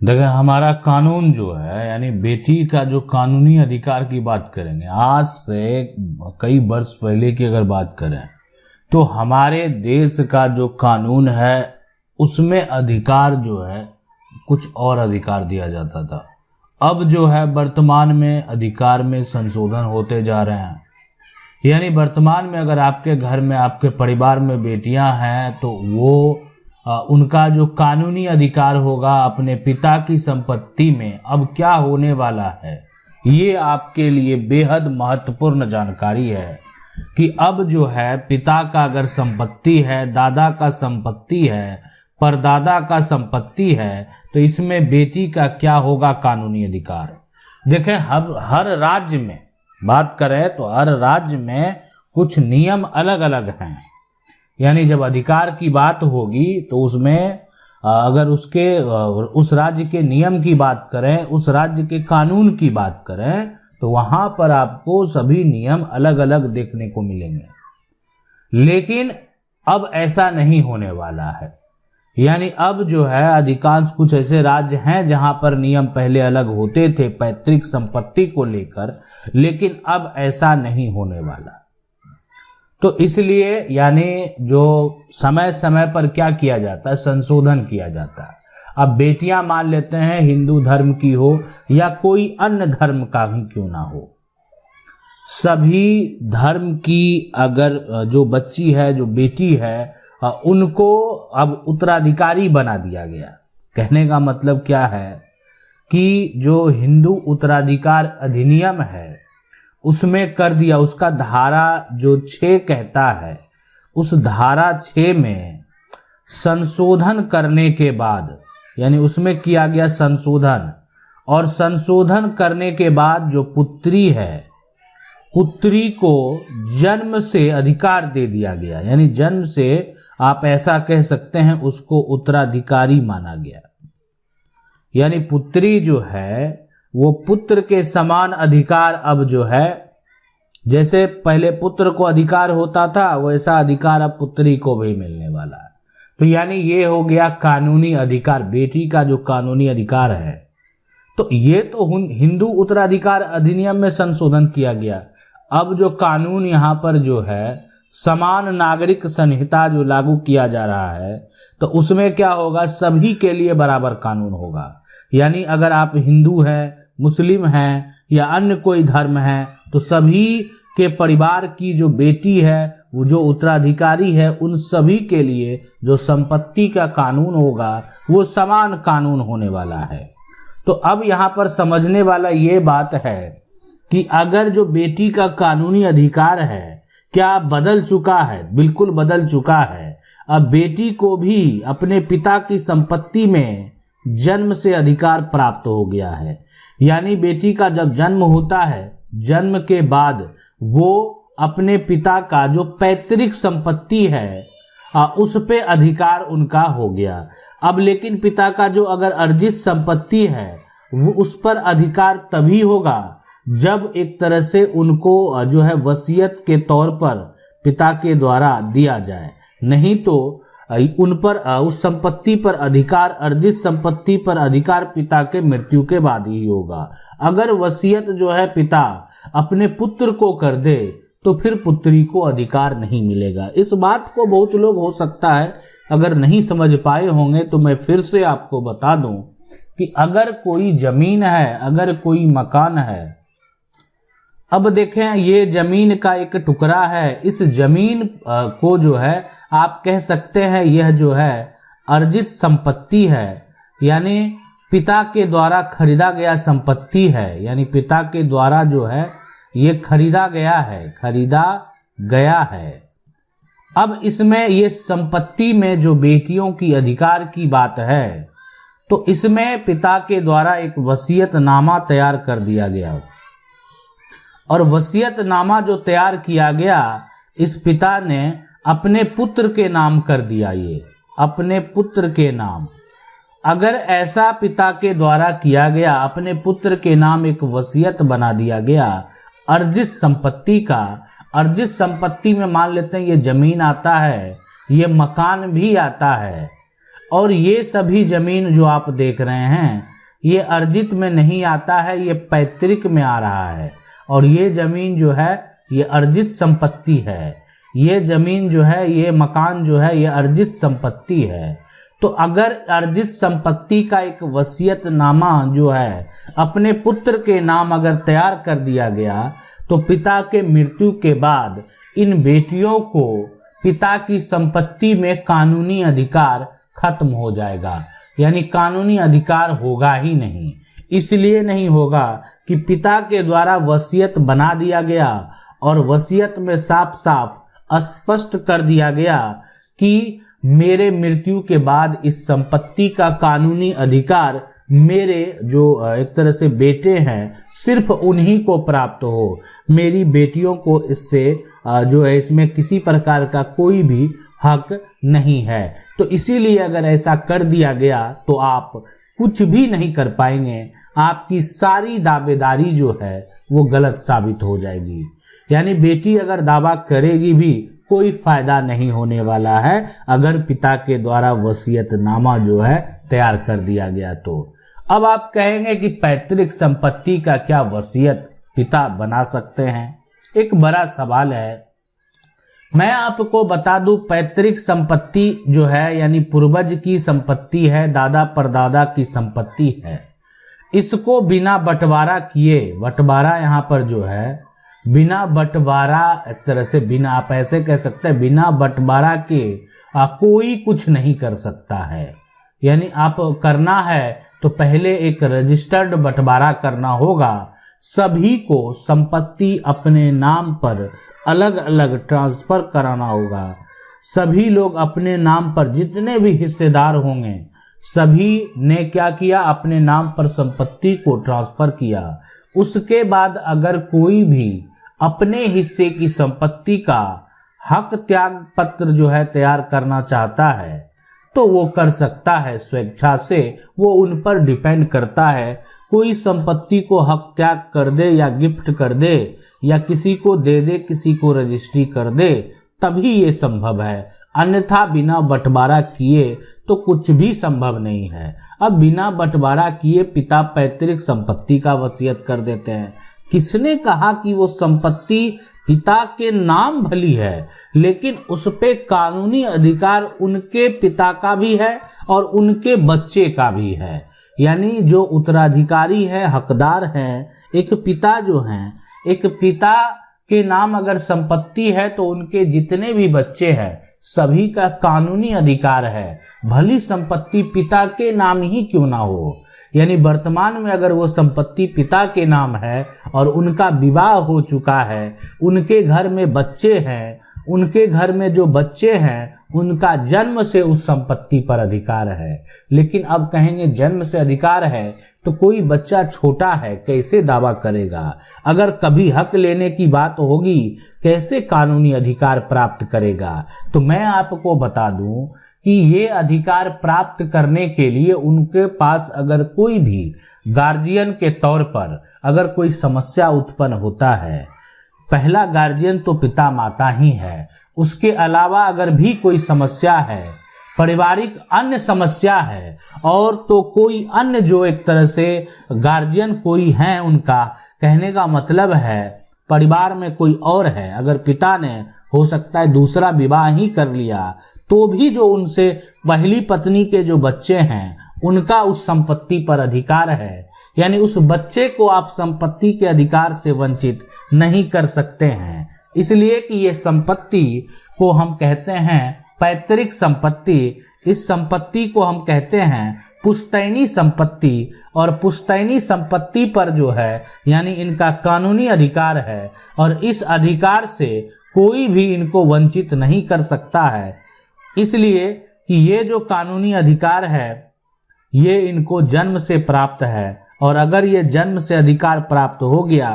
देखिए, हमारा कानून जो है यानी बेटी का जो कानूनी अधिकार की बात करेंगे, आज से कई वर्ष पहले की अगर बात करें तो हमारे देश का जो कानून है उसमें अधिकार जो है कुछ और अधिकार दिया जाता था। अब जो है वर्तमान में अधिकार में संशोधन होते जा रहे हैं। यानी वर्तमान में अगर आपके घर में आपके परिवार में बेटियां हैं तो वो उनका जो कानूनी अधिकार होगा अपने पिता की संपत्ति में अब क्या होने वाला है, ये आपके लिए बेहद महत्वपूर्ण जानकारी है कि अब जो है पिता का अगर संपत्ति है, दादा का संपत्ति है, परदादा का संपत्ति है, तो इसमें बेटी का क्या होगा कानूनी अधिकार। देखें, हर राज्य में बात करें तो हर राज्य में कुछ नियम अलग अलग हैं। यानी जब अधिकार की बात होगी तो उसमें अगर उस राज्य के नियम की बात करें, उस राज्य के कानून की बात करें तो वहां पर आपको सभी नियम अलग अलग देखने को मिलेंगे। लेकिन अब ऐसा नहीं होने वाला है। यानी अब जो है अधिकांश कुछ ऐसे राज्य हैं जहां पर नियम पहले अलग होते थे पैतृक संपत्ति को लेकर, लेकिन अब ऐसा नहीं होने वाला। तो इसलिए यानी जो समय समय पर क्या किया जाता है, संशोधन किया जाता है। अब बेटियां मान लेते हैं हिंदू धर्म की हो या कोई अन्य धर्म का ही क्यों ना हो, सभी धर्म की अगर जो बच्ची है, जो बेटी है, उनको अब उत्तराधिकारी बना दिया गया। कहने का मतलब क्या है कि जो हिंदू उत्तराधिकार अधिनियम है उसमें कर दिया, उसका धारा जो 6 कहता है, उस धारा 6 में संशोधन करने के बाद, यानी उसमें किया गया संशोधन, और संशोधन करने के बाद जो पुत्री है, पुत्री को जन्म से अधिकार दे दिया गया। यानी जन्म से आप ऐसा कह सकते हैं उसको उत्तराधिकारी माना गया। यानी पुत्री जो है वो पुत्र के समान अधिकार अब जो है, जैसे पहले पुत्र को अधिकार होता था वैसा अधिकार अब पुत्री को भी मिलने वाला है। तो यानी ये हो गया कानूनी अधिकार, बेटी का जो कानूनी अधिकार है। तो ये तो हिंदू उत्तराधिकार अधिनियम में संशोधन किया गया। अब जो कानून यहाँ पर जो है समान नागरिक संहिता जो लागू किया जा रहा है तो उसमें क्या होगा, सभी के लिए बराबर कानून होगा। यानी अगर आप हिंदू हैं, मुस्लिम हैं या अन्य कोई धर्म है तो सभी के परिवार की जो बेटी है, वो जो उत्तराधिकारी है, उन सभी के लिए जो संपत्ति का कानून होगा वो समान कानून होने वाला है। तो अब यहाँ पर समझने वाला ये बात है कि अगर जो बेटी का कानूनी अधिकार है क्या बदल चुका है, बिल्कुल बदल चुका है। अब बेटी को भी अपने पिता की संपत्ति में जन्म से अधिकार प्राप्त हो गया है। यानी बेटी का जब जन्म होता है, जन्म के बाद वो अपने पिता का जो पैतृक संपत्ति है उस पे अधिकार उनका हो गया। अब लेकिन पिता का जो अगर अर्जित संपत्ति है वो उस पर अधिकार तभी होगा जब एक तरह से उनको जो है वसीयत के तौर पर पिता के द्वारा दिया जाए। नहीं तो उन पर उस संपत्ति पर अधिकार, अर्जित संपत्ति पर अधिकार पिता के मृत्यु के बाद ही होगा। अगर वसीयत जो है पिता अपने पुत्र को कर दे तो फिर पुत्री को अधिकार नहीं मिलेगा। इस बात को बहुत लोग हो सकता है अगर नहीं समझ पाए होंगे तो मैं फिर से आपको बता दूं कि अगर कोई जमीन है, अगर कोई मकान है, अब देखें ये जमीन का एक टुकड़ा है, इस जमीन को जो है आप कह सकते हैं यह जो है अर्जित संपत्ति है। यानी पिता के द्वारा खरीदा गया संपत्ति है। यानी पिता के द्वारा जो है ये खरीदा गया है। अब इसमें ये संपत्ति में जो बेटियों की अधिकार की बात है तो इसमें पिता के द्वारा एक वसीयतनामा तैयार कर दिया गया, और वसीयतनामा जो तैयार किया गया इस पिता ने अपने पुत्र के नाम कर दिया। ये अपने पुत्र के नाम, अगर ऐसा पिता के द्वारा किया गया, अपने पुत्र के नाम एक वसीयत बना दिया गया अर्जित संपत्ति का। अर्जित संपत्ति में मान लेते हैं ये जमीन आता है, ये मकान भी आता है, और ये सभी जमीन जो आप देख रहे हैं ये अर्जित में नहीं आता है, ये पैतृक में आ रहा है। और ये जमीन जो है ये अर्जित संपत्ति है, ये जमीन जो है, ये मकान जो है, ये अर्जित संपत्ति है। तो अगर अर्जित संपत्ति का एक वसीयतनामा जो है अपने पुत्र के नाम अगर तैयार कर दिया गया तो पिता के मृत्यु के बाद इन बेटियों को पिता की संपत्ति में कानूनी अधिकार खत्म हो जाएगा, यानी कानूनी अधिकार होगा ही नहीं। इसलिए नहीं होगा कि पिता के द्वारा वसीयत बना दिया गया और वसीयत में साफ साफ स्पष्ट कर दिया गया कि मेरे मृत्यु के बाद इस संपत्ति का कानूनी अधिकार मेरे जो एक तरह से बेटे हैं सिर्फ उन्हीं को प्राप्त हो, मेरी बेटियों को इससे जो है इसमें किसी प्रकार का कोई भी हक नहीं है। तो इसीलिए अगर ऐसा कर दिया गया तो आप कुछ भी नहीं कर पाएंगे, आपकी सारी दावेदारी जो है वो गलत साबित हो जाएगी। यानी बेटी अगर दावा करेगी भी कोई फायदा नहीं होने वाला है अगर पिता के द्वारा वसीयतनामा जो है तैयार कर दिया गया तो। अब आप कहेंगे कि पैतृक संपत्ति का क्या वसीयत पिता बना सकते हैं? एक बड़ा सवाल है। मैं आपको बता दूं, पैतृक संपत्ति जो है यानी पूर्वज की संपत्ति है, दादा परदादा की संपत्ति है, इसको बिना बंटवारा किए, बंटवारा यहाँ पर जो है बिना बंटवारा, एक तरह से बिना, आप ऐसे कह सकते हैं बिना बंटवारा के कोई कुछ नहीं कर सकता है। यानी आप करना है तो पहले एक रजिस्टर्ड बंटवारा करना होगा, सभी को संपत्ति अपने नाम पर अलग अलग ट्रांसफर कराना होगा। सभी लोग अपने नाम पर, जितने भी हिस्सेदार होंगे सभी ने क्या किया, अपने नाम पर संपत्ति को ट्रांसफर किया। उसके बाद अगर कोई भी अपने हिस्से की संपत्ति का हक त्याग पत्र जो है तैयार करना चाहता है तो वो कर सकता है स्वेच्छा से, वो उन पर डिपेंड करता है। कोई संपत्ति को हक त्याग कर दे या गिफ्ट कर दे या किसी को दे दे, किसी को रजिस्ट्री कर दे, तभी ये संभव है, अन्यथा बिना बंटवारा किए तो कुछ भी संभव नहीं है। अब बिना बंटवारा किए पिता पैतृक संपत्ति का वसीयत कर देते हैं। किसने कहा कि वो संपत्ति पिता के नाम भली है, लेकिन उस पे कानूनी अधिकार उनके पिता का भी है और उनके बच्चे का भी है। यानी जो उत्तराधिकारी है, हकदार हैं, एक पिता जो हैं, एक पिता के नाम अगर संपत्ति है तो उनके जितने भी बच्चे हैं सभी का कानूनी अधिकार है, भली संपत्ति पिता के नाम ही क्यों ना हो। यानी वर्तमान में अगर वो संपत्ति पिता के नाम है और उनका विवाह हो चुका है, उनके घर में बच्चे हैं, उनके घर में जो बच्चे हैं उनका जन्म से उस संपत्ति पर अधिकार है। लेकिन अब कहेंगे जन्म से अधिकार है तो कोई बच्चा छोटा है, कैसे दावा करेगा? अगर कभी हक लेने की बात होगी कैसे कानूनी अधिकार प्राप्त करेगा? तो मैं आपको बता दूं कि ये अधिकार प्राप्त करने के लिए उनके पास अगर कोई भी गार्जियन के तौर पर अगर कोई समस्या उत्पन्न होता है, पहला गार्जियन तो पिता माता ही है, उसके अलावा अगर भी कोई समस्या है, पारिवारिक अन्य समस्या है और तो कोई अन्य जो एक तरह से गार्जियन कोई है, उनका कहने का मतलब है परिवार में कोई और है, अगर पिता ने हो सकता है दूसरा विवाह ही कर लिया तो भी जो उनसे पहली पत्नी के जो बच्चे हैं उनका उस संपत्ति पर अधिकार है। यानी उस बच्चे को आप संपत्ति के अधिकार से वंचित नहीं कर सकते हैं। इसलिए कि ये संपत्ति को हम कहते हैं पैतृक संपत्ति, इस संपत्ति को हम कहते हैं पुश्तैनी संपत्ति, और पुश्तैनी संपत्ति पर जो है यानी इनका कानूनी अधिकार है और इस अधिकार से कोई भी इनको वंचित नहीं कर सकता है। इसलिए कि ये जो कानूनी अधिकार है ये इनको जन्म से प्राप्त है और अगर ये जन्म से अधिकार प्राप्त हो गया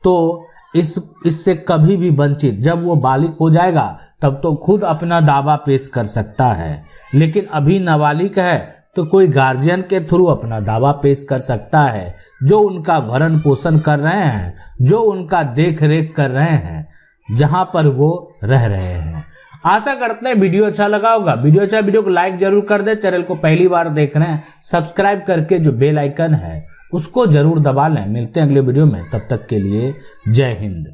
तो इससे कभी भी वंचित, जब वो बालिग हो जाएगा तब तो खुद अपना दावा पेश कर सकता है, लेकिन अभी नाबालिग है तो कोई गार्जियन के थ्रू अपना दावा पेश कर सकता है, जो उनका भरण पोषण कर रहे हैं, जो उनका देख रेख कर रहे हैं, जहां पर वो रह रहे हैं। आशा करते हैं वीडियो अच्छा लगा होगा। वीडियो को लाइक जरूर कर दे। चैनल को पहली बार देख रहे हैं, सब्सक्राइब करके जो बेल आइकन है उसको जरूर दबा लें। मिलते हैं अगले वीडियो में, तब तक के लिए जय हिंद।